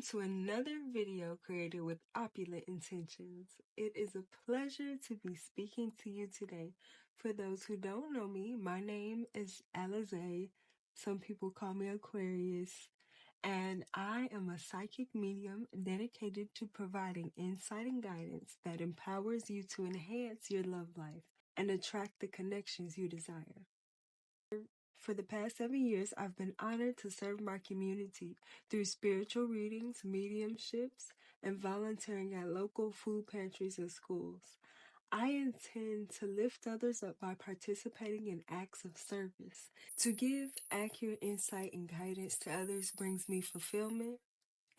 to another video created with opulent intentions. It is a pleasure to be speaking to you today. For those who don't know me, my name is Alize. Some people call me Aquarius. And I am a psychic medium dedicated to providing insight and guidance that empowers you to enhance your love life and attract the connections you desire. For the past 7 years, I've been honored to serve my community through spiritual readings, mediumships, and volunteering at local food pantries and schools. I intend to lift others up by participating in acts of service. To give accurate insight and guidance to others brings me fulfillment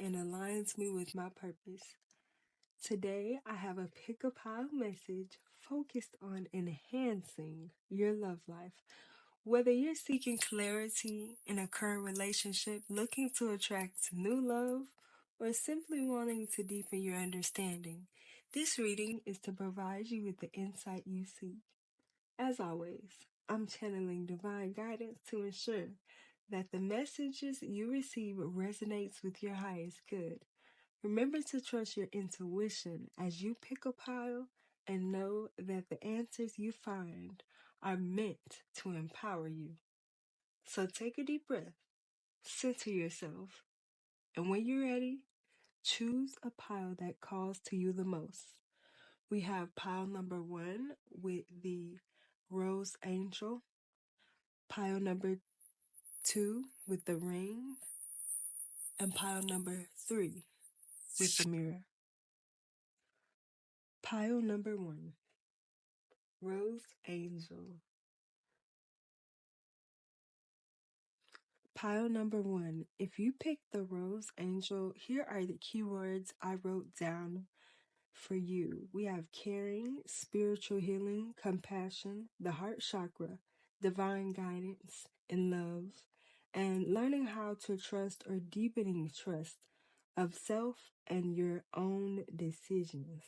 and aligns me with my purpose. Today, I have a pick-a-pile message focused on enhancing your love life. Whether you're seeking clarity in a current relationship, looking to attract new love, or simply wanting to deepen your understanding, this reading is to provide you with the insight you seek. As always, I'm channeling divine guidance to ensure that the messages you receive resonates with your highest good. Remember to trust your intuition as you pick a pile and know that the answers you find are meant to empower you. So take a deep breath, center yourself, and when you're ready, choose a pile that calls to you the most. We have pile number 1 with the Rose Angel, pile number 2 with the Ring, and pile number 3 with the Mirror. Pile number 1, Rose Angel. Pile number 1, if you pick the Rose Angel, here are the keywords I wrote down for you. We have caring, spiritual healing, compassion, the heart chakra, divine guidance, and love, and learning how to trust or deepening trust of self and your own decisions.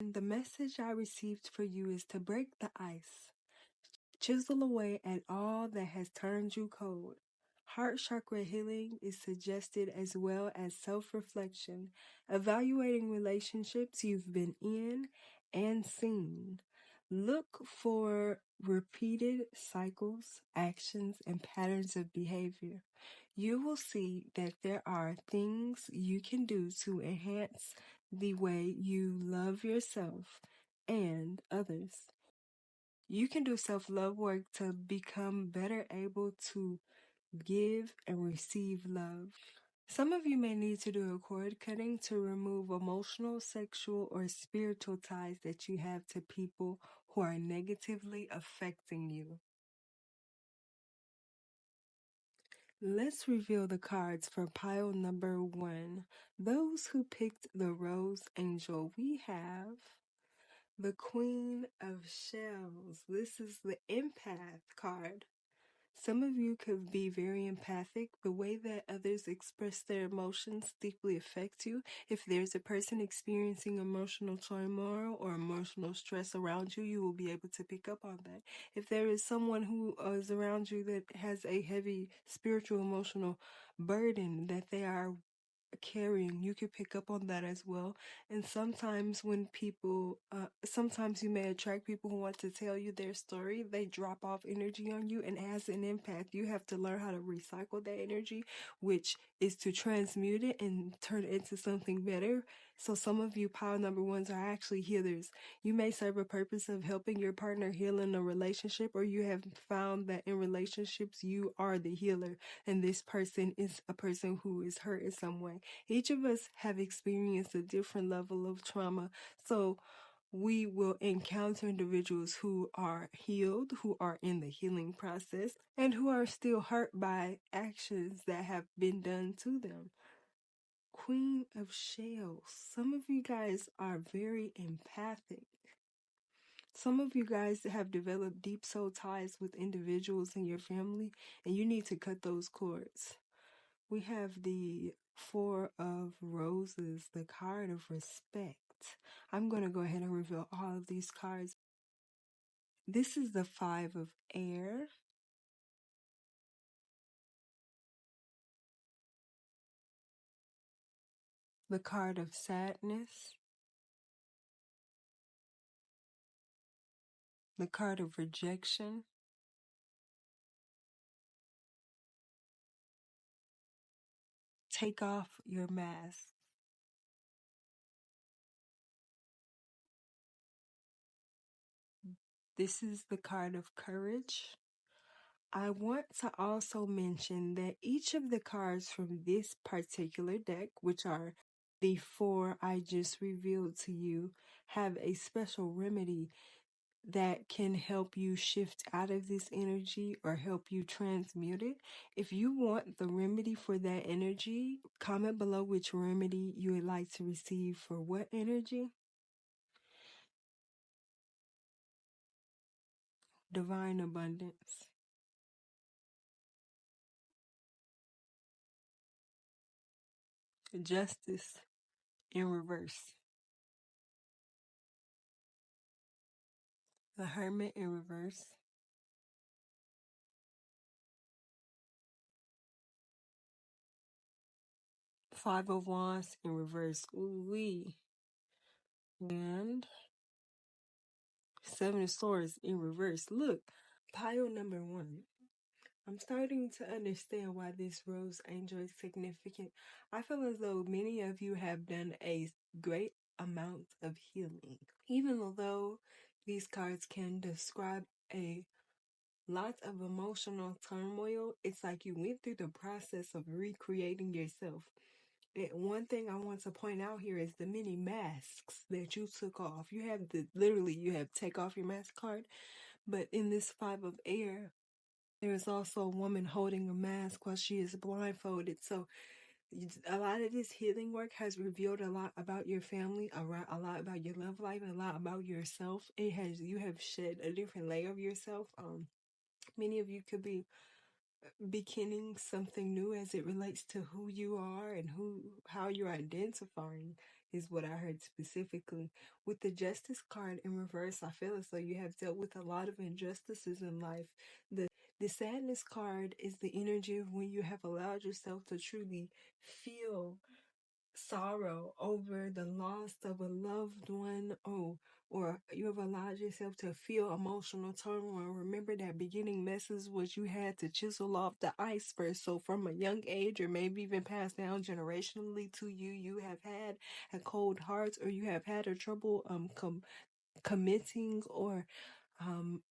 And the message I received for you is to break the ice. Chisel away at all that has turned you cold. Heart chakra healing is suggested as well as self-reflection, evaluating relationships you've been in and seen. Look for repeated cycles, actions, and patterns of behavior. You will see that there are things you can do to enhance the way you love yourself and others. You can do self-love work to become better able to give and receive love. Some of you may need to do a cord cutting to remove emotional, sexual, or spiritual ties that you have to people who are negatively affecting you. Let's reveal the cards for pile number 1. Those who picked the Rose Angel, we have the Queen of Shells. This is the Empath card. Some of you could be very empathic. The way that others express their emotions deeply affects you. If there's a person experiencing emotional turmoil or emotional stress around you, you will be able to pick up on that. If there is someone who is around you that has a heavy spiritual emotional burden that they are carrying, you could pick up on that as well. And sometimes when people sometimes you may attract people who want to tell you their story. They drop off energy on you, and as an empath you have to learn how to recycle that energy, which is to transmute it and turn it into something better. So some of you pile number 1s are actually healers. You may serve a purpose of helping your partner heal in a relationship, or you have found that in relationships you are the healer and this person is a person who is hurt in some way. Each of us have experienced a different level of trauma, so we will encounter individuals who are healed, who are in the healing process, and who are still hurt by actions that have been done to them. Queen of Shells. Some of you guys are very empathic. Some of you guys have developed deep soul ties with individuals in your family, and you need to cut those cords. We have the Four of Roses, the card of respect. I'm going to go ahead and reveal all of these cards. This is the Five of Air. the card of sadness, the card of rejection, take off your mask. This is the card of courage. I want to also mention that each of the cards from this particular deck, which are the four I just revealed to you, have a special remedy that can help you shift out of this energy or help you transmute it. If you want the remedy for that energy, comment below which remedy you would like to receive for what energy. Divine abundance. Justice in reverse. The Hermit in reverse. Five of Wands in reverse. Ooh-wee. And Seven of Swords in reverse. Look, pile number one. I'm starting to understand why this rose angel is significant. I feel as though many of you have done a great amount of healing. Even though these cards can describe a lot of emotional turmoil, it's like you went through the process of recreating yourself. One thing I want to point out here is the many masks that you took off. You have you have take off your mask card, but in this five of air, there is also a woman holding a mask while she is blindfolded. So a lot of this healing work has revealed a lot about your family, a lot about your love life, a lot about yourself. You have shed a different layer of yourself. Many of you could be beginning something new as it relates to who you are and how you're identifying is what I heard specifically. With the Justice card in reverse, I feel as though you have dealt with a lot of injustices in life. The Sadness card is the energy of when you have allowed yourself to truly feel sorrow over the loss of a loved one, or you have allowed yourself to feel emotional turmoil. Remember that beginning message was you had to chisel off the ice first. So from a young age, or maybe even passed down generationally to you, you have had a cold heart, or you have had a trouble committing or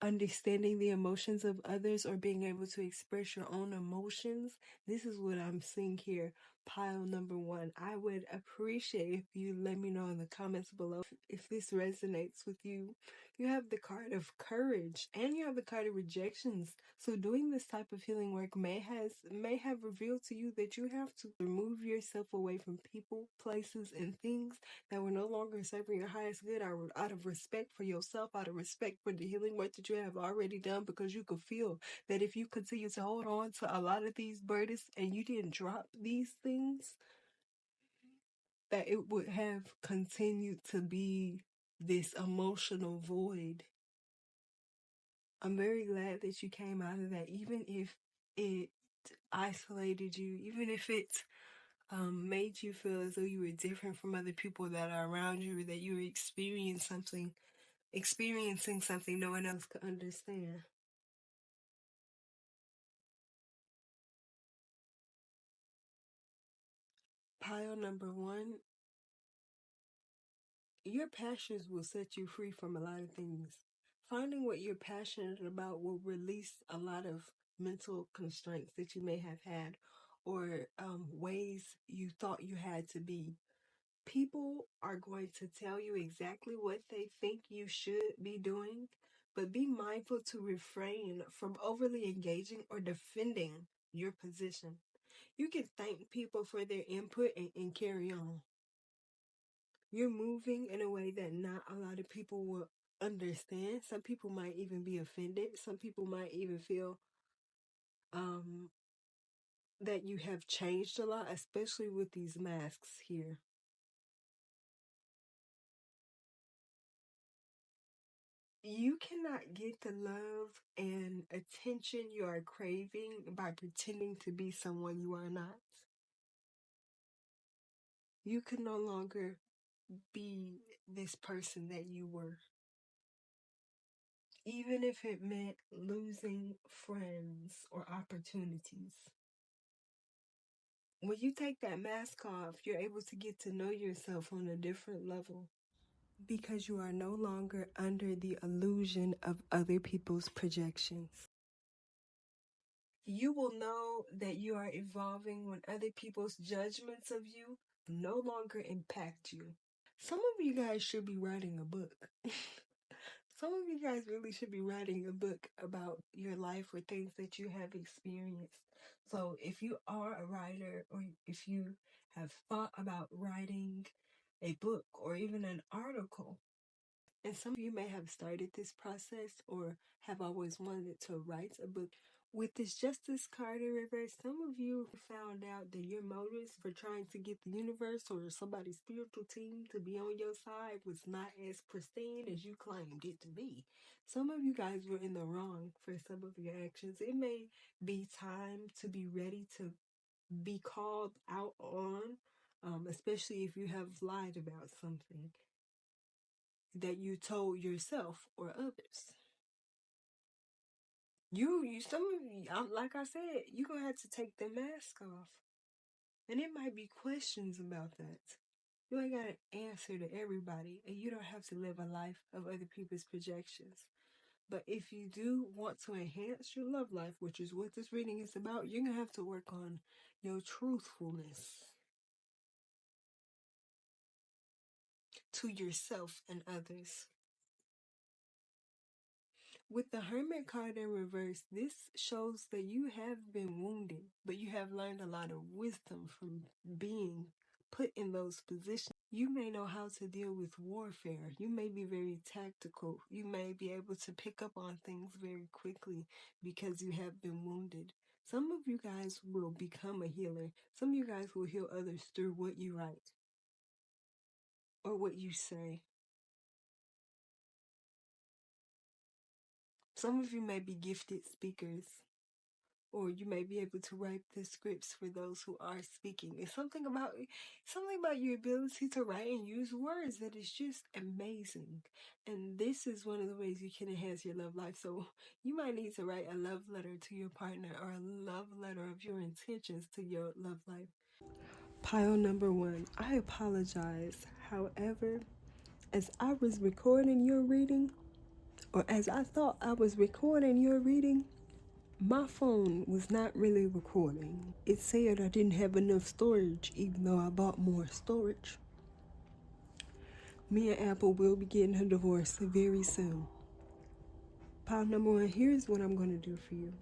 understanding the emotions of others, or being able to express your own emotions. This is what I'm seeing here. Pile number one. I would appreciate if you let me know in the comments below if this resonates with you. You have the card of courage and you have the card of rejections. So doing this type of healing work may have revealed to you that you have to remove yourself away from people, places, and things that were no longer serving your highest good, out of respect for yourself, out of respect for the healing work that you have already done, because you could feel that if you continue to hold on to a lot of these burdens and you didn't drop these things, that it would have continued to be this emotional void. I'm very glad that you came out of that, even if it isolated you, even if it made you feel as though you were different from other people that are around you, that you were experiencing something no one else could understand. Pile number one, your passions will set you free from a lot of things. Finding what you're passionate about will release a lot of mental constraints that you may have had, or ways you thought you had to be. People are going to tell you exactly what they think you should be doing, but be mindful to refrain from overly engaging or defending your position. You can thank people for their input and carry on. You're moving in a way that not a lot of people will understand. Some people might even be offended. Some people might even feel um, that you have changed a lot, especially with these masks here. You cannot get the love and attention you are craving by pretending to be someone you are not. You could no longer be this person that you were. Even if it meant losing friends or opportunities. When you take that mask off, you're able to get to know yourself on a different level because you are no longer under the illusion of other people's projections. You will know that you are evolving when other people's judgments of you no longer impact you. Some of you guys should be writing a book. Some of you guys really should be writing a book about your life or things that you have experienced. So if you are a writer or if you have thought about writing a book or even an article, and some of you may have started this process or have always wanted to write a book. With this Justice card in reverse, some of you found out that your motives for trying to get the universe or somebody's spiritual team to be on your side was not as pristine as you claimed it to be. Some of you guys were in the wrong for some of your actions. It may be time to be ready to be called out on, especially if you have lied about something that you told yourself or others. Some of you, like I said, you're gonna have to take the mask off, and it might be questions about that. You ain't gotta answer to everybody, and you don't have to live a life of other people's projections. But if you do want to enhance your love life, which is what this reading is about, you're gonna have to work on your truthfulness to yourself and others. With the Hermit card in reverse, this shows that you have been wounded, but you have learned a lot of wisdom from being put in those positions. You may know how to deal with warfare. You may be very tactical. You may be able to pick up on things very quickly because you have been wounded. Some of you guys will become a healer. Some of you guys will heal others through what you write or what you say. Some of you may be gifted speakers, or you may be able to write the scripts for those who are speaking. It's something about your ability to write and use words that is just amazing. And this is one of the ways you can enhance your love life. So you might need to write a love letter to your partner or a love letter of your intentions to your love life. Pile number 1. I apologize. However, as I was recording your reading, or as I thought I was recording your reading, my phone was not really recording. It said I didn't have enough storage, even though I bought more storage. Me and Apple will be getting a divorce very soon. Pile number 1, here's what I'm going to do for you.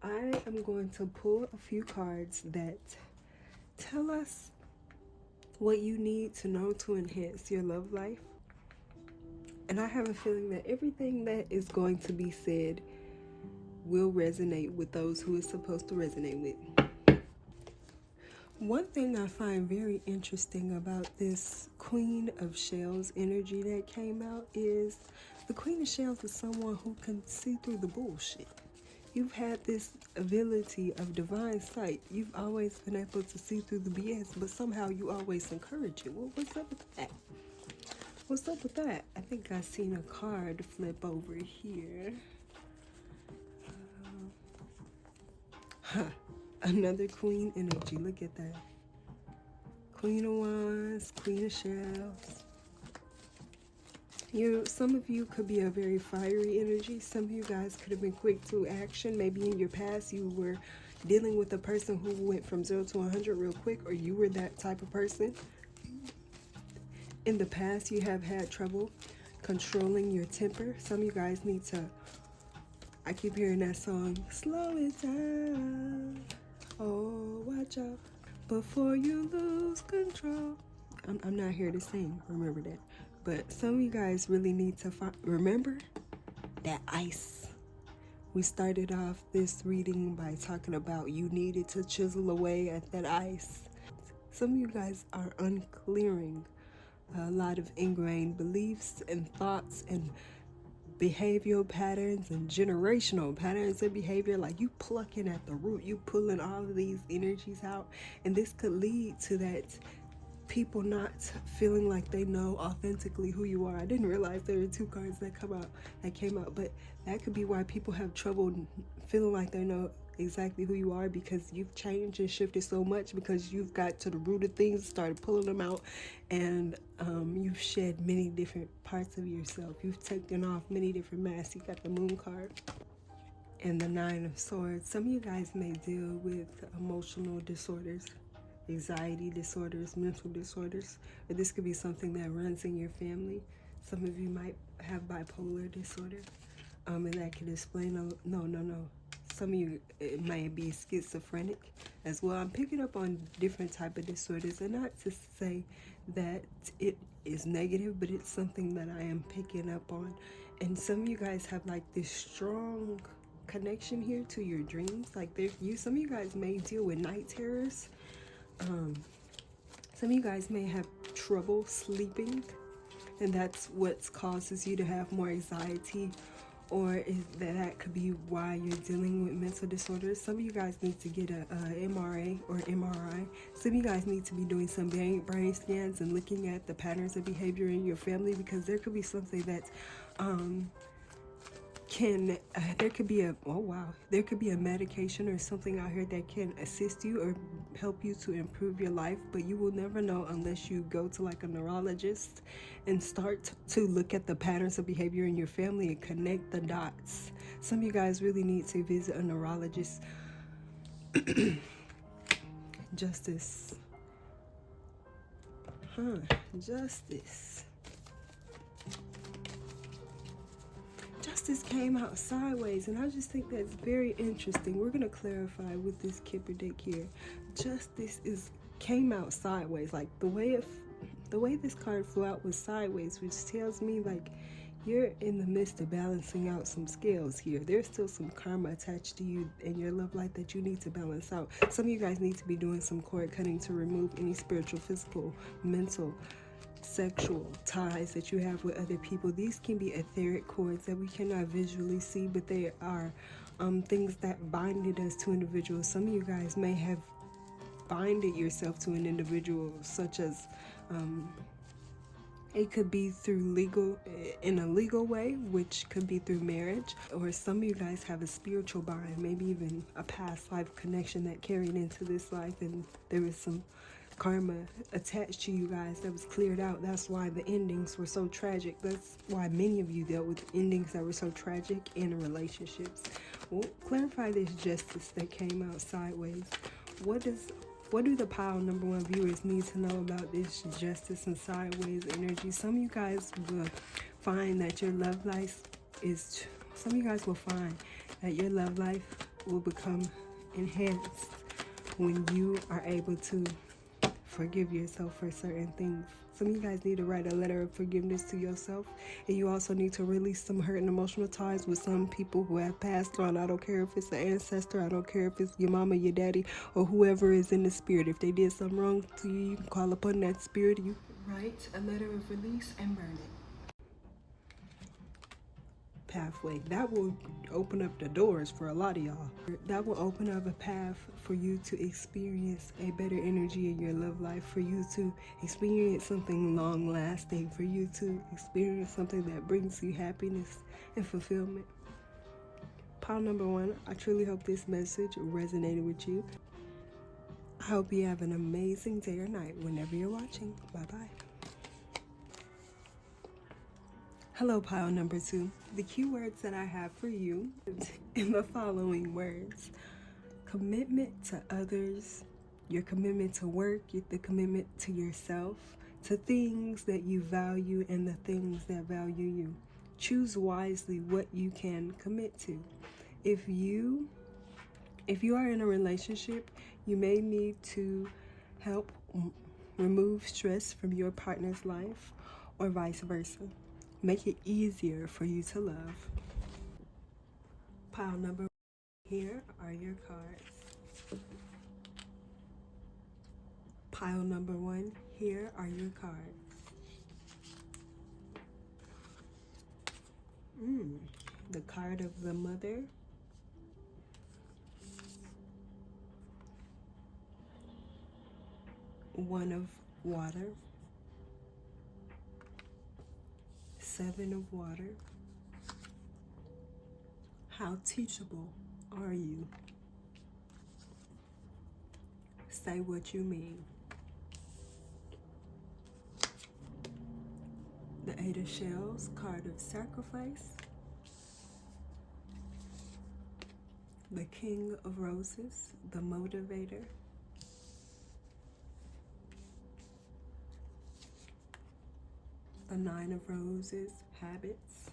I am going to pull a few cards that tell us what you need to know to enhance your love life. And I have a feeling that everything that is going to be said will resonate with those who it's supposed to resonate with. One thing I find very interesting about this Queen of Shells energy that came out is the Queen of Shells is someone who can see through the bullshit. You've had this ability of divine sight. You've always been able to see through the BS, but somehow you always encourage it. Well, what's up with that? What's up with that? I think I seen a card flip over here. Another Queen energy. Look at that. Queen of Wands, Queen of Shells. Some of you could be a very fiery energy. Some of you guys could have been quick to action. Maybe in your past you were dealing with a person who went from 0 to 100 real quick, or you were that type of person. In the past, you have had trouble controlling your temper. Some of you guys need to, I keep hearing that song, slow it down. Oh, watch out before you lose control. I'm not here to sing, remember that. But some of you guys really need to remember that ice. We started off this reading by talking about you needed to chisel away at that ice. Some of you guys are unclearing a lot of ingrained beliefs and thoughts and behavioral patterns and generational patterns of behavior. Like you plucking at the root, you pulling all of these energies out, and this could lead to that people not feeling like they know authentically who you are. I didn't realize there were two cards that came out, but that could be why people have trouble feeling like they know exactly who you are, because you've changed and shifted so much, because you've got to the root of things, started pulling them out, and you've shed many different parts of yourself. You've taken off many different masks. You got the Moon card and the Nine of Swords. Some of you guys may deal with emotional disorders, anxiety disorders, mental disorders, or this could be something that runs in your family. Some of you might have bipolar disorder, and that can explain no. Some of you, it might be schizophrenic as well. I'm picking up on different type of disorders, and not to say that it is negative, but it's something that I am picking up on. And some of you guys have like this strong connection here to your dreams. Like some of you guys may deal with night terrors. Some of you guys may have trouble sleeping, and that's what causes you to have more anxiety, or that could be why you're dealing with mental disorders. Some of you guys need to get a MRA or MRI. Some of you guys need to be doing some brain scans and looking at the patterns of behavior in your family, because there could be something that there could be a medication or something out here that can assist you or help you to improve your life, but you will never know unless you go to like a neurologist and start to look at the patterns of behavior in your family and connect the dots. Some of you guys really need to visit a neurologist. Justice. Justice. Justice came out sideways, and I just think that's very interesting. We're going to clarify with this Kipper deck here. Justice came out sideways. Like the way this card flew out was sideways, which tells me like you're in the midst of balancing out some scales here. There's still some karma attached to you in your love life that you need to balance out. Some of you guys need to be doing some cord cutting to remove any spiritual, physical, mental, sexual ties that you have with other people. These can be etheric cords that we cannot visually see, but they are things that binded us to individuals. Some of you guys may have binded yourself to an individual, such as it could be in a legal way, which could be through marriage, or some of you guys have a spiritual bind, maybe even a past life connection that carried into this life, and there was some karma attached to you guys that was cleared out. That's why the endings were so tragic. That's why many of you dealt with endings that were so tragic in relationships. We'll clarify this justice that came out sideways. What do the pile number one viewers need to know about this justice and sideways energy? Some of you guys will find that your love life will become enhanced when you are able to forgive yourself for certain things. Some of you guys need to write a letter of forgiveness to yourself, and you also need to release some hurt and emotional ties with some people who have passed on. I don't care if it's an ancestor, I don't care if it's your mama, your daddy, or whoever is in the spirit. If they did something wrong to you, you can call upon that spirit. You write a letter of release and burn it. Pathway that will open up the doors for a lot of y'all. That will open up a path for you to experience a better energy in your love life, for you to experience something long lasting, for you to experience something that brings you happiness and fulfillment. Pile number one, I truly hope this message resonated with you. I hope you have an amazing day or night whenever you're watching. Bye bye. Hello, pile number two. The keywords that I have for you in the following words: commitment to others, your commitment to work, the commitment to yourself, to things that you value and the things that value you. Choose wisely what you can commit to. If you are in a relationship, you may need to help remove stress from your partner's life, or vice versa. Make it easier for you to love. Pile number one, here are your cards. Pile number one, here are your cards. The card of the Mother. water, 7 of water. How teachable are you? Say what you mean. The 8 of Shells, card of sacrifice. The King of Roses, the motivator. The 9 of Roses, habits.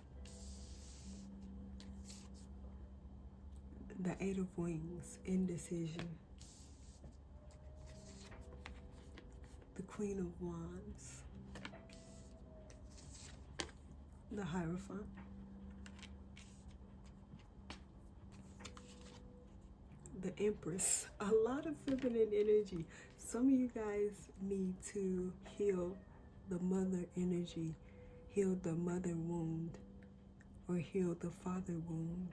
The 8 of Wings, indecision. The Queen of Wands. The Hierophant. The Empress. A lot of feminine energy. Some of you guys need to heal the mother energy, heal the mother wound, or heal the father wound.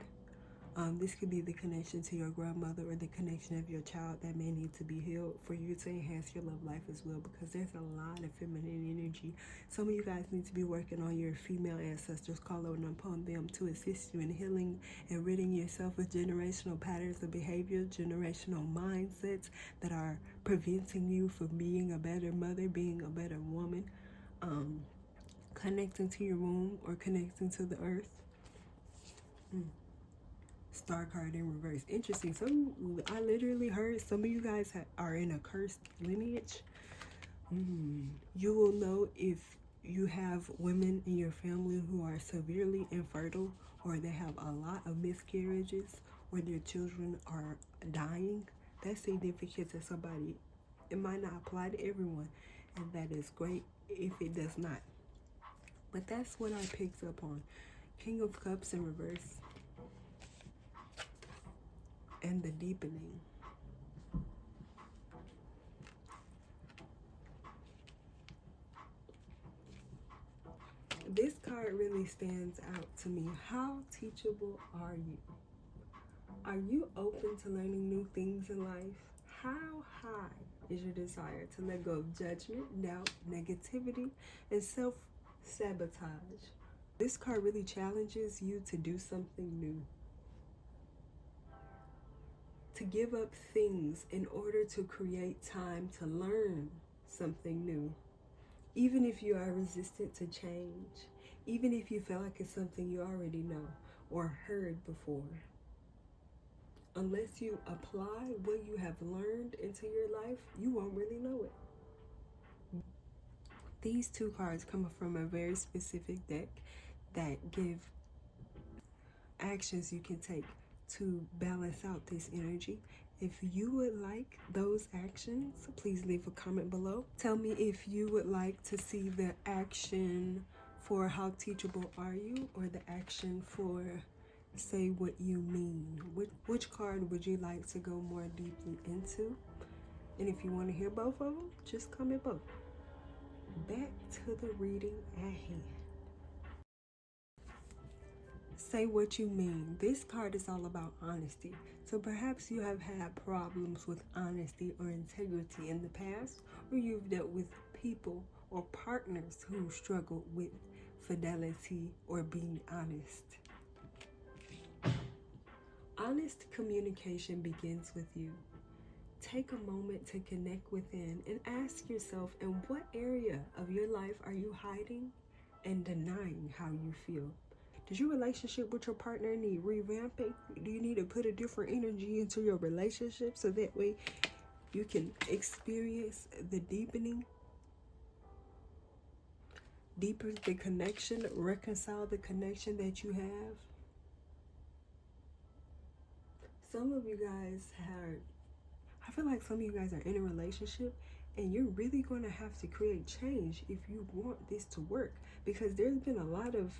This could be the connection to your grandmother or the connection of your child that may need to be healed for you to enhance your love life as well, because there's a lot of feminine energy. Some of you guys need to be working on your female ancestors, calling upon them to assist you in healing and ridding yourself of generational patterns of behavior, generational mindsets that are preventing you from being a better mother, being a better woman, connecting to your womb or connecting to the earth. Star card in reverse. Interesting. I literally heard some of you guys are in a cursed lineage. You will know if you have women in your family who are severely infertile, or they have a lot of miscarriages, or their children are dying. That's significant to somebody. It might not apply to everyone, and that is great if it does not. But that's what I picked up on. King of Cups in reverse. And the deepening. This card really stands out to me. How teachable are you? Are you open to learning new things in life? How high is your desire to let go of judgment, doubt, negativity, and self-sabotage? This card really challenges you to do something new. To give up things in order to create time to learn something new. Even if you are resistant to change, even if you feel like it's something you already know or heard before, unless you apply what you have learned into your life, you won't really know it. These 2 cards come from a very specific deck that give actions you can take to balance out this energy. If you would like those actions, please leave a comment below. Tell me if you would like to see the action for how teachable are you, or the action for say what you mean. Which card would you like to go more deeply into? And if you want to hear both of them, just comment both. Back to the reading at hand. Say what you mean. This card is all about honesty. So perhaps you have had problems with honesty or integrity in the past, or you've dealt with people or partners who struggle with fidelity or being honest. Honest communication begins with you. Take a moment to connect within and ask yourself, in what area of your life are you hiding and denying how you feel? Does your relationship with your partner need revamping? Do you need to put a different energy into your relationship so that way you can experience the deepening? Deepen the connection, reconcile the connection that you have. Some of you guys I feel like some of you guys are in a relationship and you're really going to have to create change if you want this to work, because there's been a lot of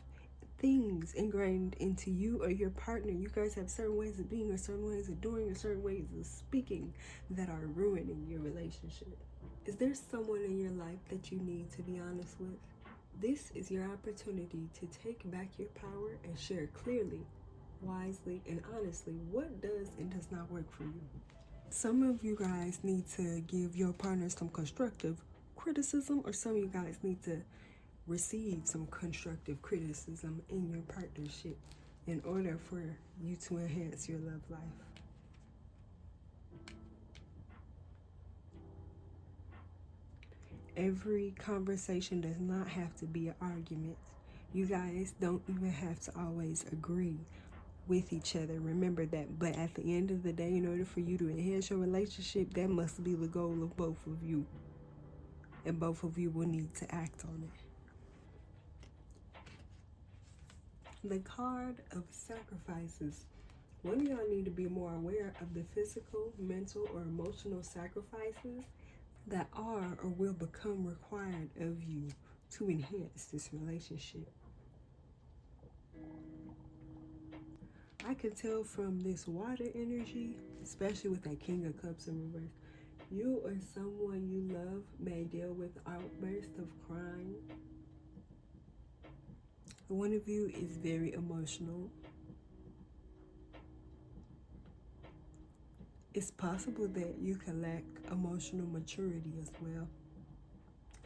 things ingrained into you or your partner. You guys have certain ways of being, or certain ways of doing, or certain ways of speaking that are ruining your relationship. Is there someone in your life that you need to be honest with? This is your opportunity to take back your power and share clearly, wisely, and honestly what does and does not work for you. Some of you guys need to give your partner some constructive criticism, or some of you guys need to receive some constructive criticism in your partnership in order for you to enhance your love life. Every conversation does not have to be an argument. You guys don't even have to always agree with each other. Remember that. But at the end of the day, in order for you to enhance your relationship, that must be the goal of both of you. And both of you will need to act on it. The card of sacrifices. One of y'all need to be more aware of the physical, mental, or emotional sacrifices that are or will become required of you to enhance this relationship. I can tell from this water energy, especially with that King of Cups in reverse, you or someone you love may deal with outbursts of crying. One of you is very emotional. It's possible that you can lack emotional maturity as well,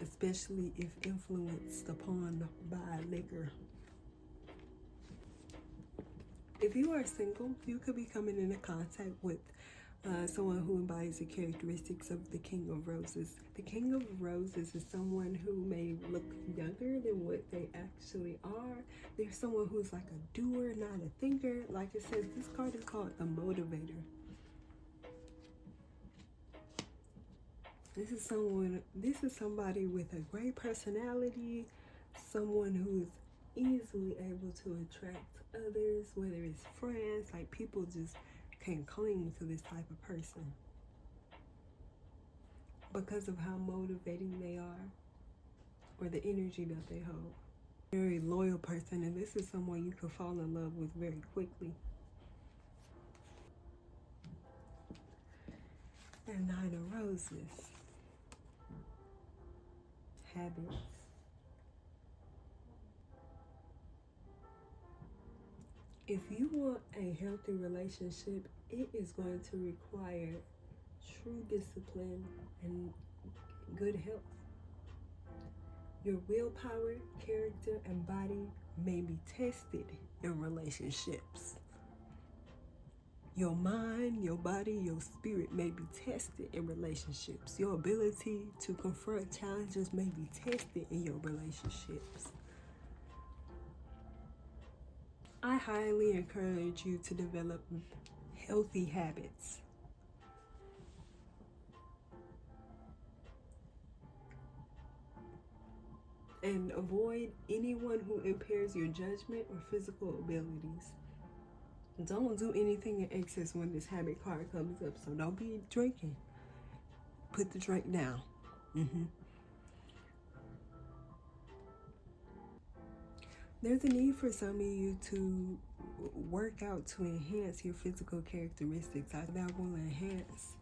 especially if influenced upon by liquor. If you are single, you could be coming into contact with someone who embodies the characteristics of the King of Roses. The King of Roses is someone who may look younger than what they actually are. They're someone who's like a doer, not a thinker. Like it says, this card is called a motivator. This is somebody with a great personality, someone who's easily able to attract others, whether it's friends, like people just can cling to this type of person because of how motivating they are or the energy that they hold. Very loyal person, and this is someone you can fall in love with very quickly. And Nine of Roses. Habits. If you want a healthy relationship, it is going to require true discipline and good health. Your willpower, character, and body may be tested in relationships. Your mind, your body, your spirit may be tested in relationships. Your ability to confront challenges may be tested in your relationships. I highly encourage you to develop healthy habits. And avoid anyone who impairs your judgment or physical abilities. Don't do anything in excess when this habit card comes up. So don't be drinking. Put the drink down. There's a need for some of you to work out to enhance your physical characteristics. That will enhance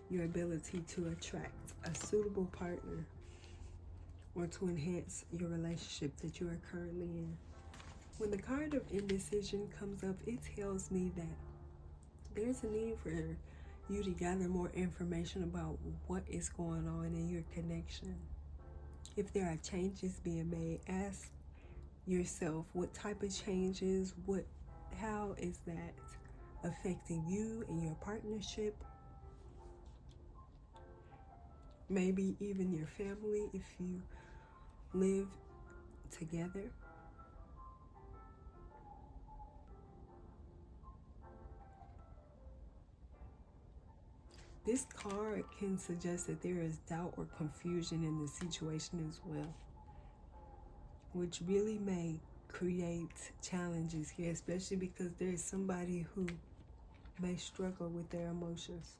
your ability to attract a suitable partner or to enhance your relationship that you are currently in. When the card of indecision comes up, it tells me that there's a need for you to gather more information about what is going on in your connection. If there are changes being made, ask yourself what type of changes, how is that affecting you and your partnership? Maybe even your family if you live together. This card can suggest that there is doubt or confusion in the situation as well, which really may create challenges here, especially because there is somebody who may struggle with their emotions.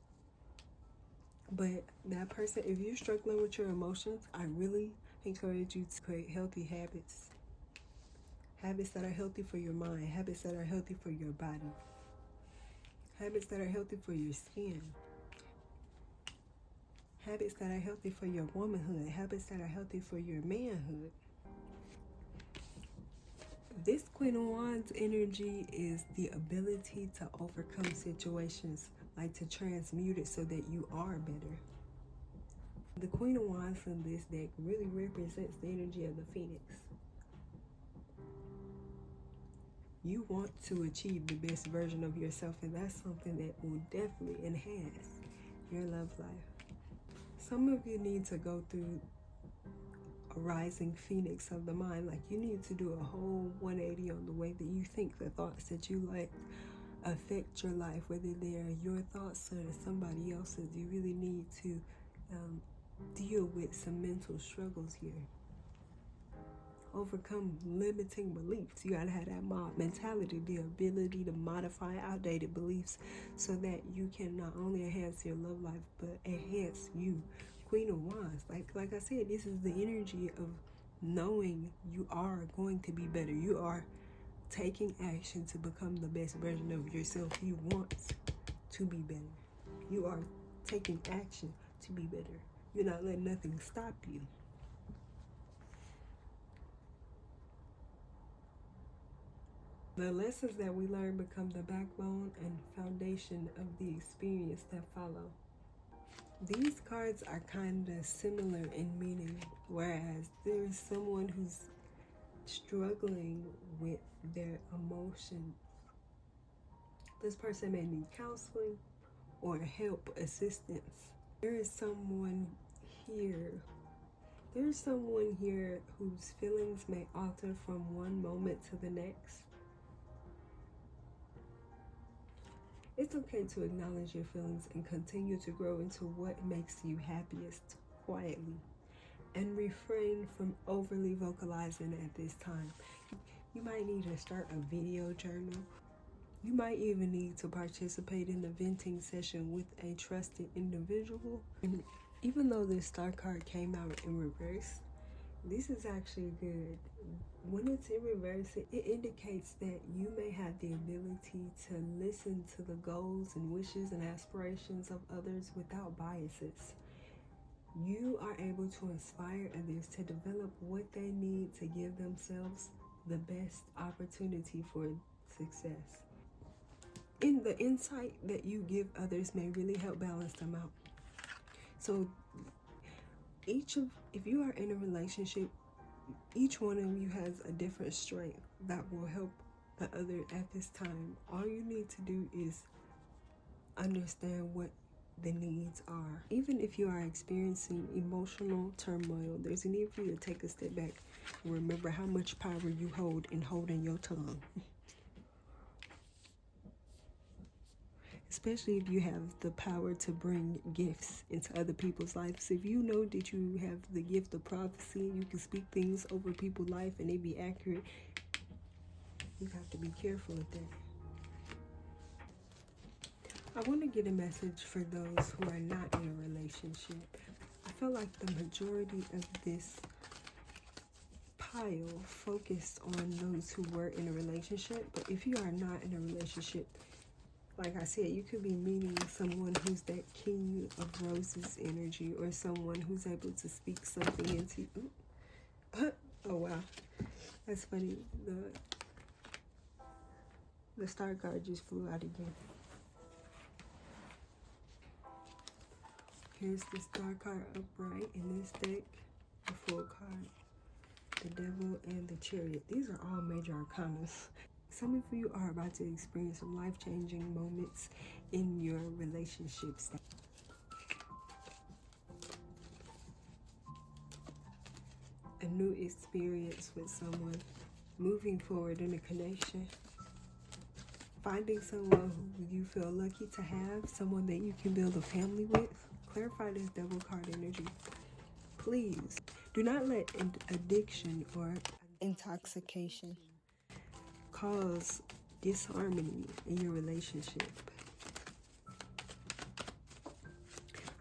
But that person, if you're struggling with your emotions, I really encourage you to create healthy habits. Habits that are healthy for your mind, habits that are healthy for your body, habits that are healthy for your skin, habits that are healthy for your womanhood, habits that are healthy for your manhood. This Queen of Wands energy is the ability to overcome situations, like to transmute it so that you are better. The Queen of Wands in this deck really represents the energy of the Phoenix. You want to achieve the best version of yourself, and that's something that will definitely enhance your love life. Some of you need to go through a rising phoenix of the mind. Like, you need to do a whole 180 on the way that you think. The thoughts that you like affect your life, whether they're your thoughts or somebody else's. You really need to deal with some mental struggles here. Overcome limiting beliefs. You gotta have that mob mentality, the ability to modify outdated beliefs so that you can not only enhance your love life but enhance you. Queen of Wands, like I said, this is the energy of knowing you are going to be better. You are taking action to become the best version of yourself. You want to be better. You are taking action to be better. You're not letting nothing stop you. The lessons that we learn become the backbone and foundation of the experience that follow. These cards are kind of similar in meaning, whereas there is someone who's struggling with their emotions. This person may need counseling or help, assistance. There's someone here whose feelings may alter from one moment to the next. It's okay to acknowledge your feelings and continue to grow into what makes you happiest quietly, and refrain from overly vocalizing at this time. You might need to start a video journal. You might even need to participate in a venting session with a trusted individual. And even though this star card came out in reverse, this is actually good. When it's in reverse, it indicates that you may have the ability to listen to the goals and wishes and aspirations of others without biases. You are able to inspire others to develop what they need to give themselves the best opportunity for success. In the insight that you give others may really help balance them out. So if you are in a relationship, each one of you has a different strength that will help the other at this time. All you need to do is understand what the needs are. Even if you are experiencing emotional turmoil, there's a need for you to take a step back and remember how much power you hold in holding your tongue. Especially if you have the power to bring gifts into other people's lives. If you know that you have the gift of prophecy, you can speak things over people's life and they be accurate, you have to be careful with that. I want to get a message for those who are not in a relationship. I feel like the majority of this pile focused on those who were in a relationship. But if you are not in a relationship, like I said, you could be meeting someone who's that King of Roses energy, or someone who's able to speak something into you. Oh wow, that's funny. The star card just flew out again. Here's the star card upright in this deck, the Fool card, the Devil, and the Chariot. These are all major arcana. Some of you are about to experience some life-changing moments in your relationships. A new experience with someone, moving forward in a connection, finding someone who you feel lucky to have, someone that you can build a family with. Clarify this Devil card energy. Please do not let addiction or intoxication cause disharmony in your relationship.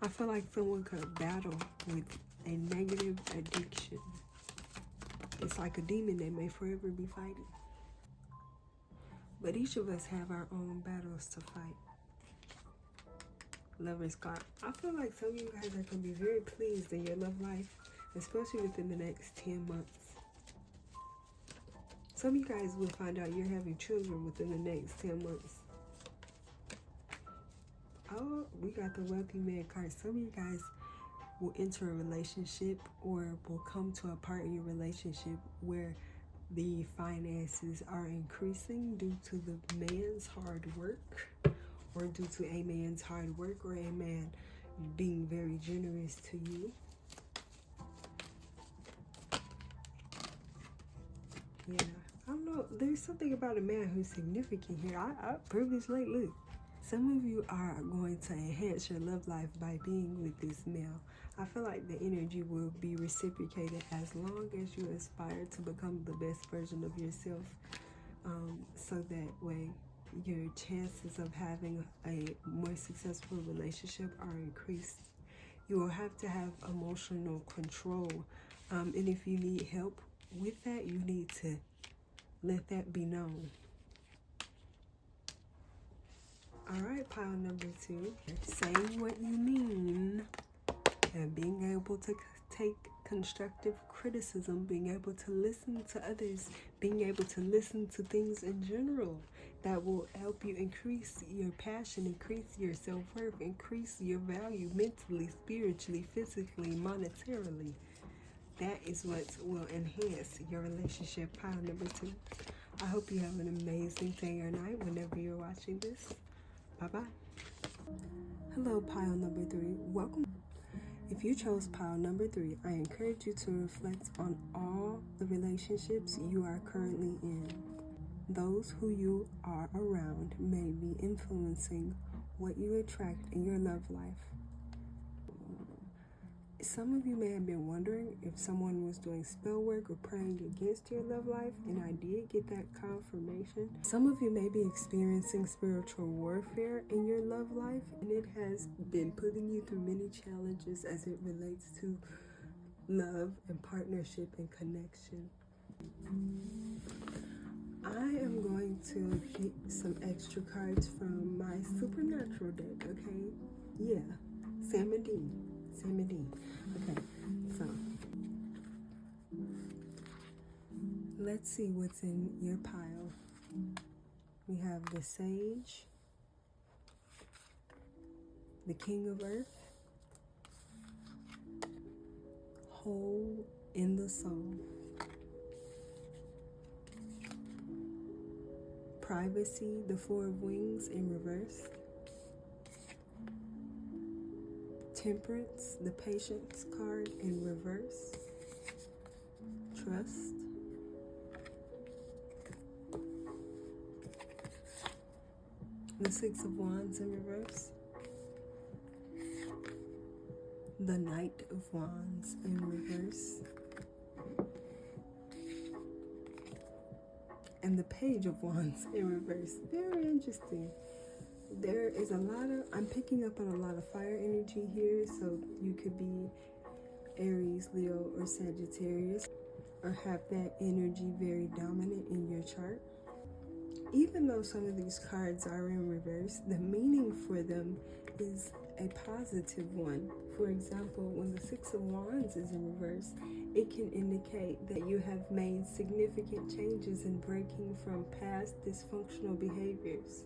I feel like someone could battle with a negative addiction. It's like a demon they may forever be fighting. But each of us have our own battles to fight. Lover's card. I feel like some of you guys are going to be very pleased in your love life, especially within the next 10 months. Some of you guys will find out you're having children within the next 10 months. Oh, we got the Wealthy Man card. Some of you guys will enter a relationship or will come to a part in your relationship where the finances are increasing due to the man's hard work, or due to a man's hard work, or a man being very generous to you. Yeah, I don't know. There's something about a man who's significant here. I privilege late look. Some of you are going to enhance your love life by being with this male. I feel like the energy will be reciprocated as long as you aspire to become the best version of yourself. So that way your chances of having a more successful relationship are increased. You will have to have emotional control. And if you need help with that, you need to let that be known. All right, pile number 2. Saying what you mean and being able to take constructive criticism, being able to listen to others, being able to listen to things in general that will help you increase your passion, increase your self-worth, increase your value mentally, spiritually, physically, monetarily. That is what will enhance your relationship. Pile number 2. I hope you have an amazing day or night whenever you're watching this. Bye-bye. Hello, pile number 3. Welcome. If you chose pile number 3, I encourage you to reflect on all the relationships you are currently in. Those who you are around may be influencing what you attract in your love life. Some of you may have been wondering if someone was doing spell work or praying against your love life, and I did get that confirmation. Some of you may be experiencing spiritual warfare in your love life, and it has been putting you through many challenges as it relates to love and partnership and connection. I am going to get some extra cards from my supernatural deck, okay? Yeah, Sam and Dean. Okay, so let's see what's in your pile. We have the Sage, the King of Earth, Hole in the Soul, Privacy, the Four of Wings in reverse, Temperance, the Patience card in reverse, Trust, the Six of Wands in reverse, the Knight of Wands in reverse, and the Page of Wands in reverse. Very interesting. There is a lot of, I'm picking up on a lot of fire energy here, so you could be Aries, Leo, or Sagittarius, or have that energy very dominant in your chart. Even though some of these cards are in reverse, the meaning for them is a positive one. For example, when the Six of Wands is in reverse, it can indicate that you have made significant changes in breaking from past dysfunctional behaviors.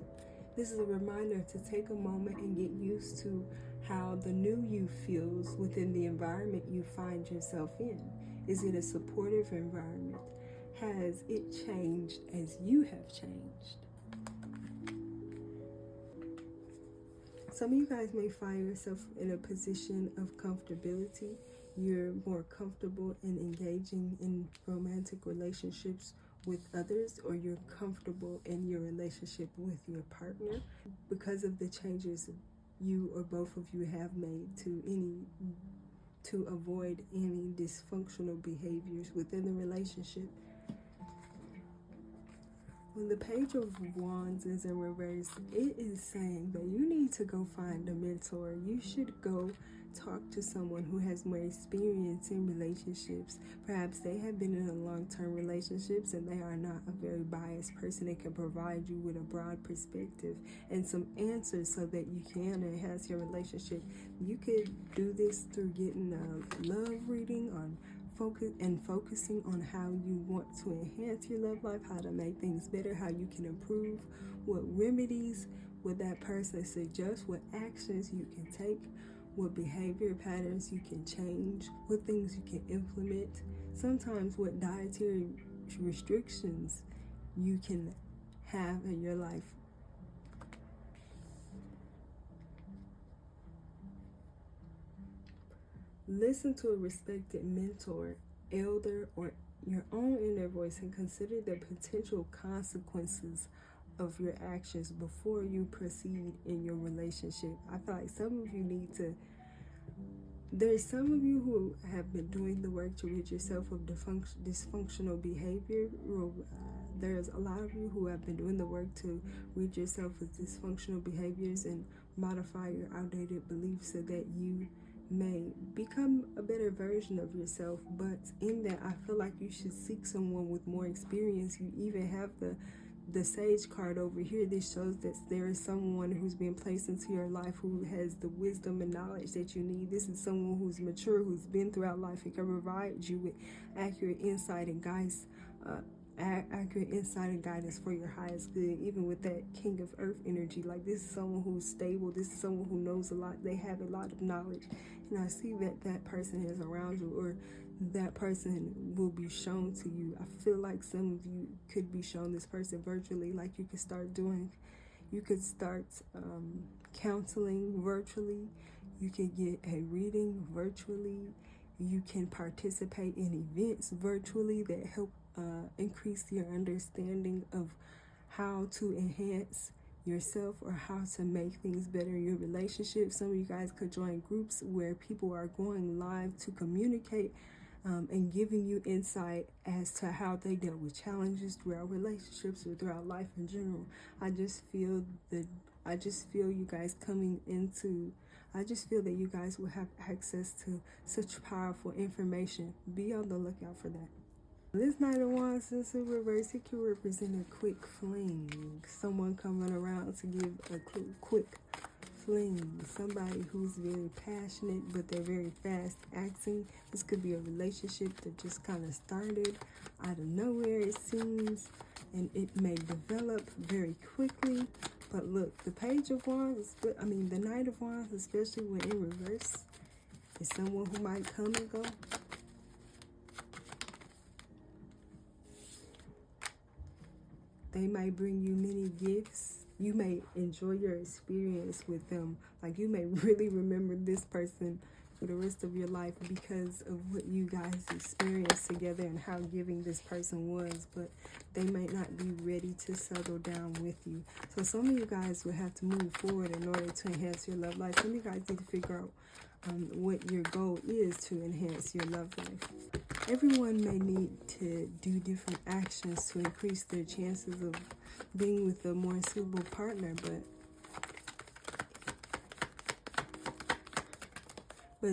This is a reminder to take a moment and get used to how the new you feels within the environment you find yourself in. Is it a supportive environment? Has it changed as you have changed? Some of you guys may find yourself in a position of comfortability. You're more comfortable in engaging in romantic relationships with others, or you're comfortable in your relationship with your partner because of the changes you or both of you have made to avoid any dysfunctional behaviors within the relationship. When the Page of Wands is in reverse, it is saying that you need to go find a mentor. You should go talk to someone who has more experience in relationships. Perhaps they have been in a long-term relationships and they are not a very biased person and can provide you with a broad perspective and some answers so that you can enhance your relationship. You could do this through getting a love reading on focusing on how you want to enhance your love life, how to make things better, how you can improve, what remedies would that person suggest, what actions you can take, what behavior patterns you can change, what things you can implement, sometimes what dietary restrictions you can have in your life. Listen to a respected mentor, elder, or your own inner voice and consider the potential consequences of your actions before you proceed in your relationship. I feel like some of you need to, there's some of you who have been doing the work to rid yourself of dysfunctional behavior. There's a lot of you who have been doing the work to rid yourself of dysfunctional behaviors and modify your outdated beliefs so that you may become a better version of yourself. But in that, I feel like you should seek someone with more experience. You even have the Sage card over here. This shows that there is someone who's been placed into your life who has the wisdom and knowledge that you need. This is someone who's mature, who's been throughout life, and can provide you with accurate insight and guidance. Accurate insight and guidance for your highest good. Even with that King of Earth energy, like this is someone who's stable. This is someone who knows a lot. They have a lot of knowledge, and I see that that person is around you, or that person will be shown to you. I feel like some of you could be shown this person virtually. Like you could start counseling virtually. You could get a reading virtually. You can participate in events virtually that help increase your understanding of how to enhance yourself or how to make things better in your relationship. Some of you guys could join groups where people are going live to communicate and giving you insight as to how they dealt with challenges throughout relationships or throughout life in general. I just feel you guys coming into, I just feel that you guys will have access to such powerful information. Be on the lookout for that. This Knight of Wands is in reverse. It can represent a quick fling. Someone coming around to give a quick fling. Somebody who's very passionate, but they're very fast acting. This could be a relationship that just kind of started out of nowhere, it seems, and it may develop very quickly. But look, the Page of Wands, the Knight of Wands, especially when in reverse, is someone who might come and go. They might bring you many gifts. You may enjoy your experience with them. Like you may really remember this person for the rest of your life because of what you guys experienced together and how giving this person was. But they might not be ready to settle down with you. So some of you guys will have to move forward in order to enhance your love life. Some of you guys need to figure out what your goal is to enhance your love life. Everyone may need to do different actions to increase their chances of being with a more suitable partner, but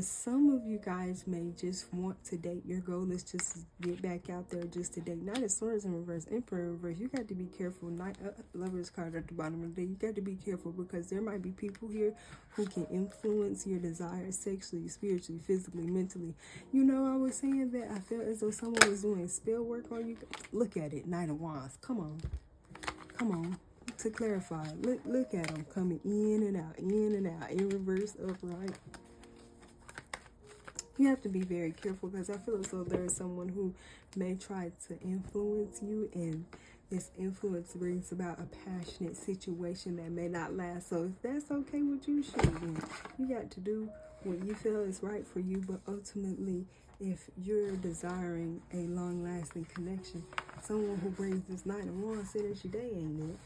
some of you guys may just want to date. Your goal is just to get back out there just to date. Knight of Swords in reverse, Emperor in reverse. You got to be careful. Knight Lovers card at the bottom of the day. You got to be careful because there might be people here who can influence your desires sexually, spiritually, physically, mentally. You know, I was saying that I felt as though someone was doing spell work on you. Look at it, Knight of Wands. Come on. To clarify, look at them coming in and out, in reverse, upright. You have to be very careful because I feel as though there is someone who may try to influence you, and this influence brings about a passionate situation that may not last. So if that's okay with you, sure, then you got to do what you feel is right for you. But ultimately, if you're desiring a long-lasting connection, someone who brings this Knight of Wands energy, they ain't it.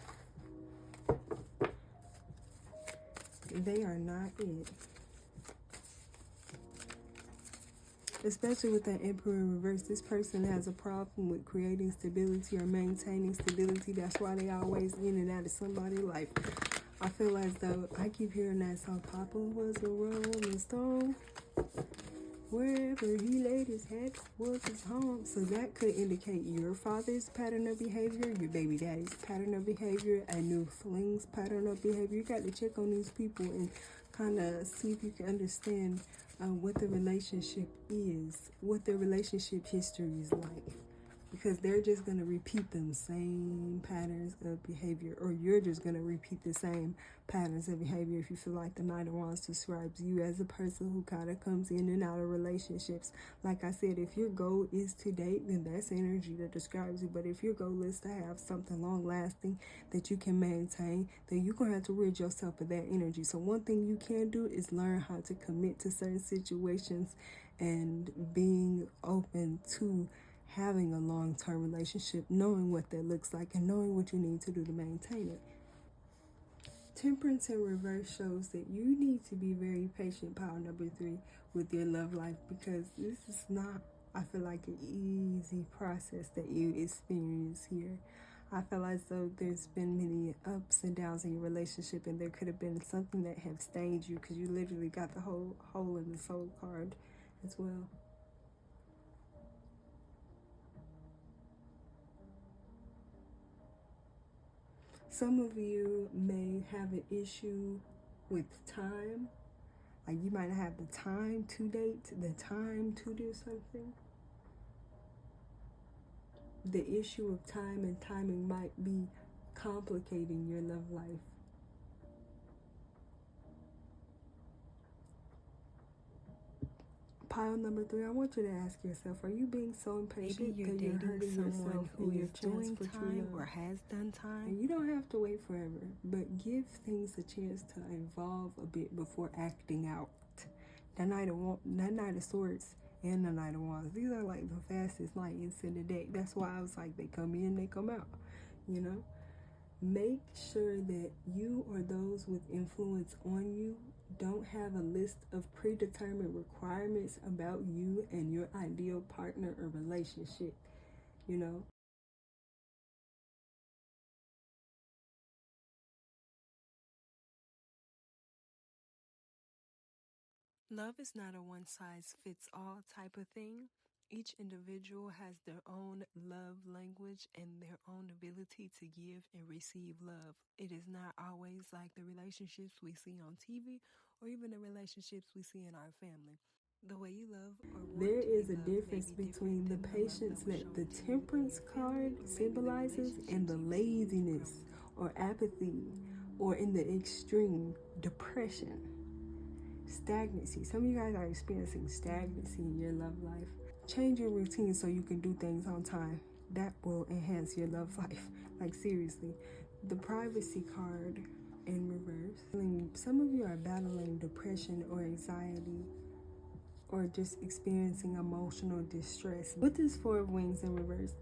They are not it. Especially with that Emperor in reverse, this person has a problem with creating stability or maintaining stability. That's why they always in and out of somebody's life. I feel as though I keep hearing that song, Papa was a rolling stone. Wherever he laid his head was his home. So that could indicate your father's pattern of behavior, your baby daddy's pattern of behavior, a new fling's pattern of behavior. You got to check on these people and kind of see if you can understand what the relationship is, what their relationship history is like. because they're just going to repeat them same patterns of behavior, or you're just going to repeat the same patterns of behavior if you feel like the Knight of Wands describes you as a person who kind of comes in and out of relationships. Like I said, if your goal is to date, then that's energy that describes you. But if your goal is to have something long lasting that you can maintain, then you're going to have to rid yourself of that energy. So one thing you can do is learn how to commit to certain situations and being open to having a long-term relationship, knowing what that looks like and knowing what you need to do to maintain it. Temperance in reverse shows that you need to be very patient, pile number 3, with your love life, because this is not, I feel like, an easy process that you experience here. I feel as though there's been many ups and downs in your relationship, and there could have been something that have stayed you, because you literally got the whole hole in the soul card as well. Some of you may have an issue with time. Like, you might have the time to date, the time to do something. The issue of time and timing might be complicating your love life. Pile number 3, I want you to ask yourself, are you being so impatient that you're hurting yourself who is doing time or has done time? And you don't have to wait forever, but give things a chance to evolve a bit before acting out. That Knight of Swords and the Knight of Wands, these are like the fastest knights in the deck. That's why I was like, they come in, they come out, you know? Make sure that you or those with influence on you don't have a list of predetermined requirements about you and your ideal partner or relationship, you know? Love is not a one-size-fits-all type of thing. Each individual has their own love language and their own ability to give and receive love. It is not always like the relationships we see on TV or even the relationships we see in our family. The way you love or want there is a difference between the patience that the Temperance card symbolizes and the laziness or apathy, or in the extreme, depression. Stagnancy. Some of you guys are experiencing stagnancy in your love life. Change your routine so you can do things on time. That will enhance your love life. Like, seriously. The Privacy card in reverse. Some of you are battling depression or anxiety, or just experiencing emotional distress. With this Four of Wings in reverse,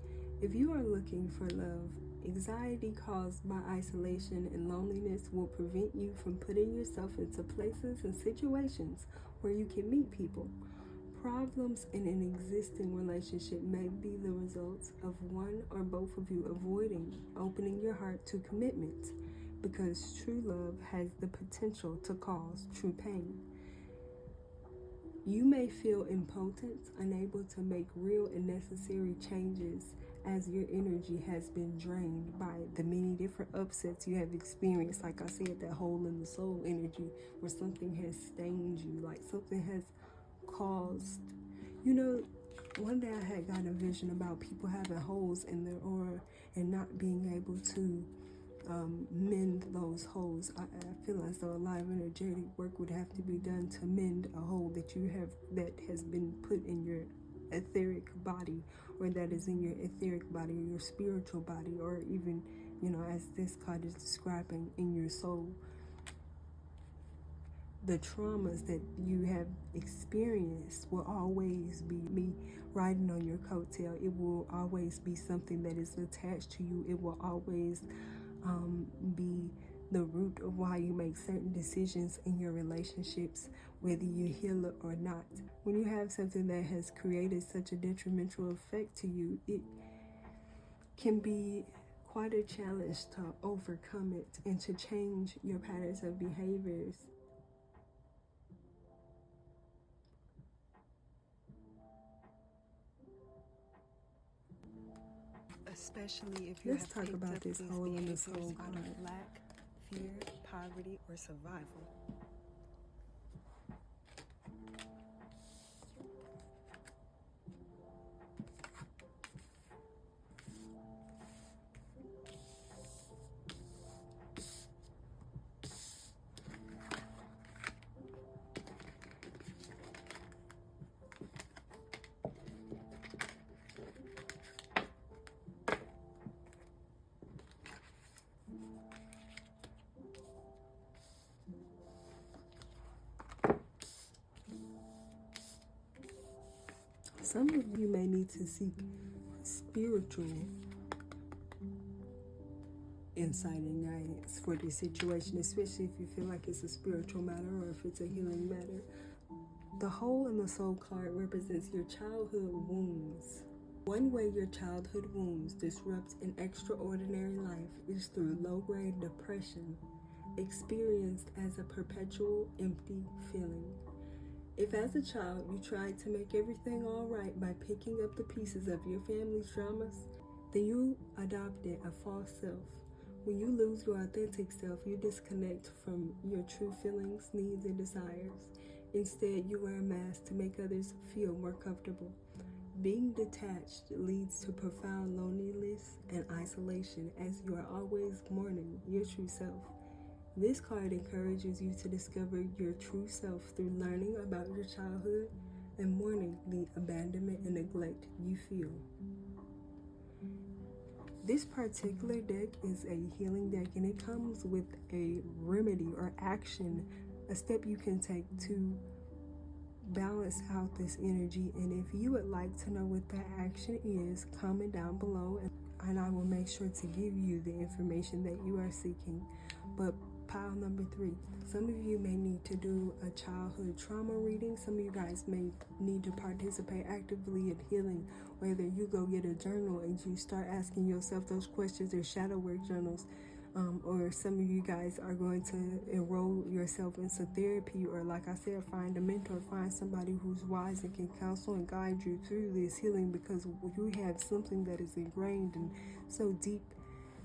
if you are looking for love, anxiety caused by isolation and loneliness will prevent you from putting yourself into places and situations where you can meet people. Problems in an existing relationship may be the result of one or both of you avoiding opening your heart to commitment, because true love has the potential to cause true pain. You may feel impotent, unable to make real and necessary changes, as your energy has been drained by the many different upsets you have experienced. Like I said, that hole in the soul energy, where something has stained you, like something has caused, you know, one day I had gotten a vision about people having holes in their aura and not being able to mend those holes. I feel as though a lot of energetic work would have to be done to mend a hole that has been put in your etheric body, or that is in your etheric body, or your spiritual body, or even, you know, as this card is describing, in your soul. The traumas that you have experienced will always be me riding on your coattail. It will always be something that is attached to you. It will always be the root of why you make certain decisions in your relationships, whether you heal it or not. When you have something that has created such a detrimental effect to you, it can be quite a challenge to overcome it and to change your patterns of behaviors. Especially if you have talk about this hole in the soul out of lack, fear, poverty, or survival. Some of you may need to seek spiritual insight and guidance for this situation, especially if you feel like it's a spiritual matter or if it's a healing matter. The hole in the soul card represents your childhood wounds. One way your childhood wounds disrupt an extraordinary life is through low-grade depression, experienced as a perpetual empty feeling. If as a child you tried to make everything all right by picking up the pieces of your family's dramas, then you adopted a false self. When you lose your authentic self, you disconnect from your true feelings, needs, and desires. Instead, you wear a mask to make others feel more comfortable. Being detached leads to profound loneliness and isolation, as you are always mourning your true self. This card encourages you to discover your true self through learning about your childhood and mourning the abandonment and neglect you feel. This particular deck is a healing deck, and it comes with a remedy or action, a step you can take to balance out this energy. And if you would like to know what that action is, comment down below and I will make sure to give you the information that you are seeking. But pile number 3, some of you may need to do a childhood trauma reading. Some of you guys may need to participate actively in healing, whether you go get a journal and you start asking yourself those questions or shadow work journals, or some of you guys are going to enroll yourself into therapy, or like I said, find a mentor, find somebody who's wise and can counsel and guide you through this healing, because you have something that is ingrained and so deep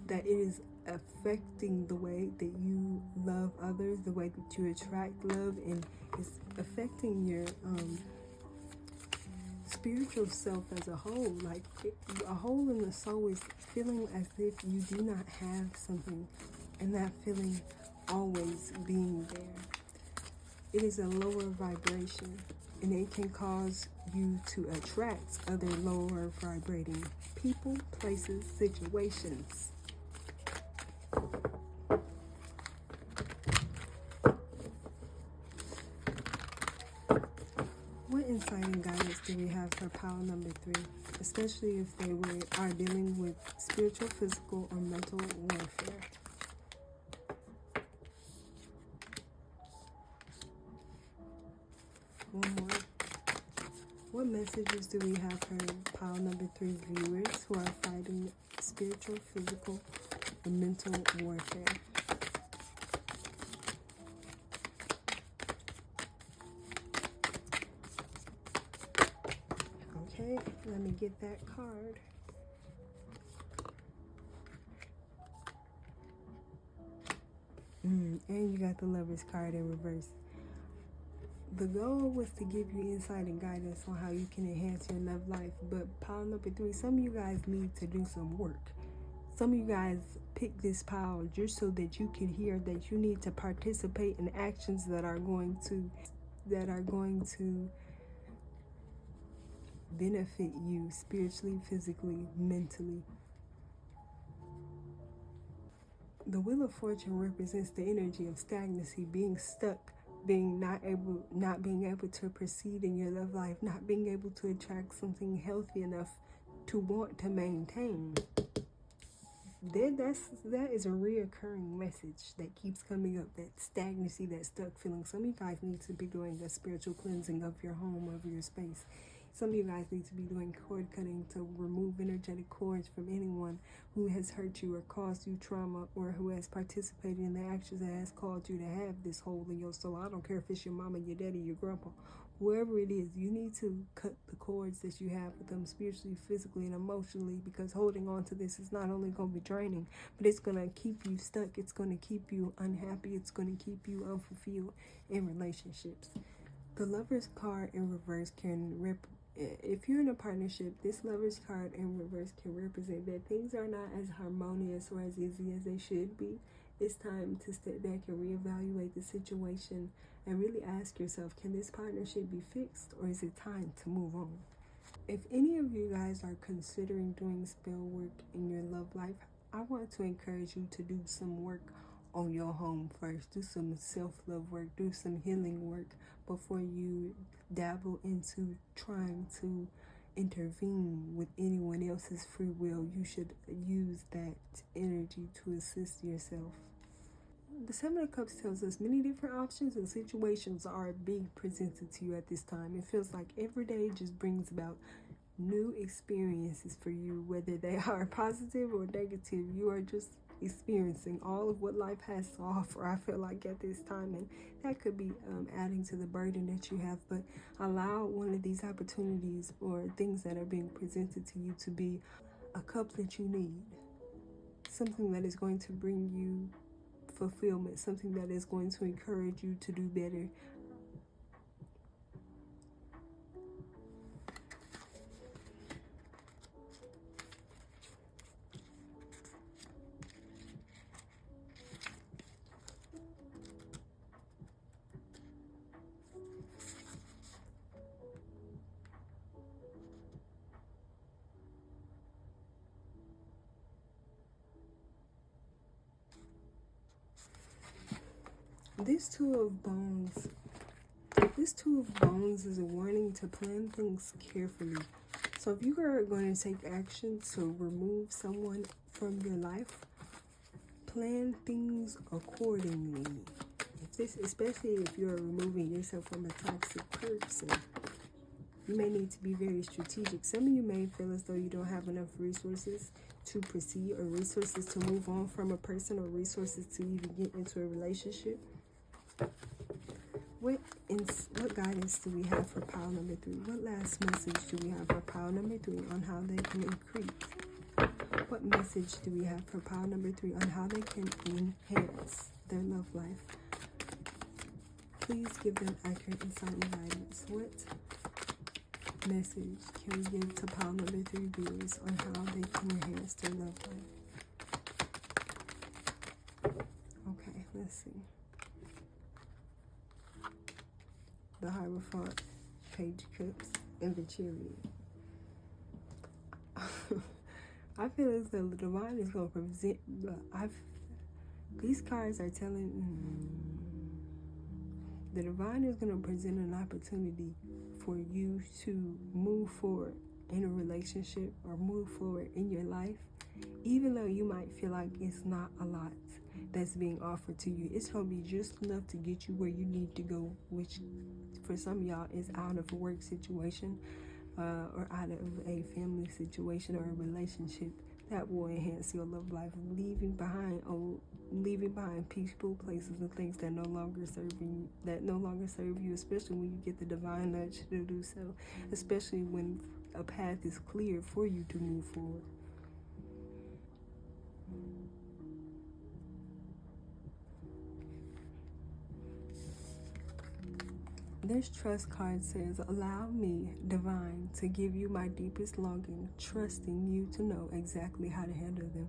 that it is affecting the way that you love others, the way that you attract love, and it's affecting your spiritual self as a whole. Like a hole in the soul is feeling as if you do not have something, and that feeling always being there. It is a lower vibration, and it can cause you to attract other lower vibrating people, places, situations. What insight and guidance do we have for pile number 3, especially if they are dealing with spiritual, physical, or mental warfare? One more. What messages do we have for pile number 3 viewers who are fighting spiritual, physical, and mental warfare? Okay, let me get that card. And you got the Lover's card in reverse. The goal was to give you insight and guidance on how you can enhance your love life. But pile number 3, some of you guys need to do some work. Some of you guys pick this pile just so that you can hear that you need to participate in actions that are going to benefit you spiritually, physically, mentally. The Wheel of Fortune represents the energy of stagnancy, being stuck, not being able to proceed in your love life, not being able to attract something healthy enough to want to maintain. That is a reoccurring message that keeps coming up, that stagnancy, that stuck feeling. Some of you guys need to be doing a spiritual cleansing of your home, of your space. Some of you guys need to be doing cord cutting to remove energetic cords from anyone who has hurt you or caused you trauma, or who has participated in the actions that has caused you to have this hole in your soul. I don't care if it's your mama, your daddy, your grandpa, whoever it is. You need to cut the cords that you have with them spiritually, physically, and emotionally, because holding on to this is not only going to be draining, but it's going to keep you stuck. It's going to keep you unhappy. It's going to keep you unfulfilled in relationships. The Lover's card in reverse if you're in a partnership, this Lover's card in reverse can represent that things are not as harmonious or as easy as they should be. It's time to step back and reevaluate the situation and really ask yourself, can this partnership be fixed, or is it time to move on? If any of you guys are considering doing spell work in your love life, I want to encourage you to do some work on your home first. Do some self-love work, do some healing work before you dabble into trying to intervene with anyone else's free will. You should use that energy to assist yourself. The Seven of Cups tells us many different options and situations are being presented to you at this time. It feels like every day just brings about new experiences for you, whether they are positive or negative. You are just experiencing all of what life has to offer, I feel like, at this time, and that could be adding to the burden that you have. But allow one of these opportunities or things that are being presented to you to be a cup that you need, something that is going to bring you fulfillment, something that is going to encourage you to do better. This Two of Bones is a warning to plan things carefully. So if you are going to take action to remove someone from your life, plan things accordingly. Especially if you're removing yourself from a toxic person, you may need to be very strategic. Some of you may feel as though you don't have enough resources to proceed, or resources to move on from a person, or resources to even get into a relationship. What guidance do we have for pile number 3? What last message do we have for pile number 3 on how they can increase? What message do we have for pile number 3 on how they can enhance their love life? Please give them accurate insight and guidance. What message can we give to pile number 3 viewers on how they can enhance their love life? Okay, let's see. The Hierophant, Page of Cups, and the Chariot. I feel as though the Divine is going to present. These cards are telling. The Divine is going to present an opportunity for you to move forward in a relationship or move forward in your life, even though you might feel like it's not a lot that's being offered to you. It's going to be just enough to get you where you need to go, which for some of y'all is out of a work situation or out of a family situation or a relationship that will enhance your love life, leaving behind people, places, and things that no longer serve you, especially when you get the divine nudge to do so, especially when a path is clear for you to move forward. This trust card says, allow me, Divine, to give you my deepest longing, trusting you to know exactly how to handle them.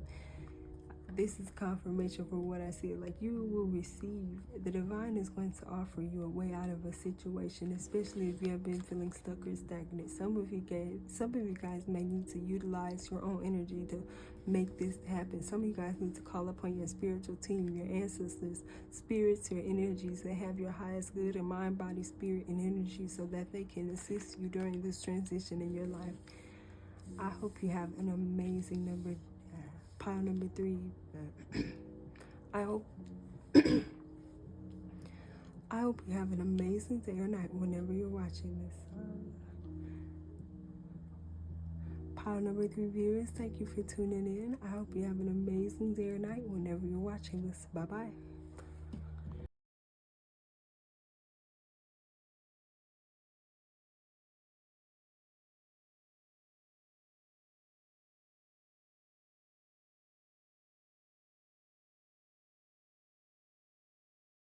This is confirmation for what I said. Like, you will receive, the Divine is going to offer you a way out of a situation, especially if you have been feeling stuck or stagnant. Some of you guys may need to utilize your own energy to make this happen. Some of you guys need to call upon your spiritual team, your ancestors, spirits, your energies that have your highest good in mind, body, spirit, and energy, so that they can assist you during this transition in your life. I hope you have an amazing pile number 3. I hope you have an amazing day or night whenever you're watching this. Pile number 3 viewers, thank you for tuning in. I hope you have an amazing day or night whenever you're watching this. Bye-bye.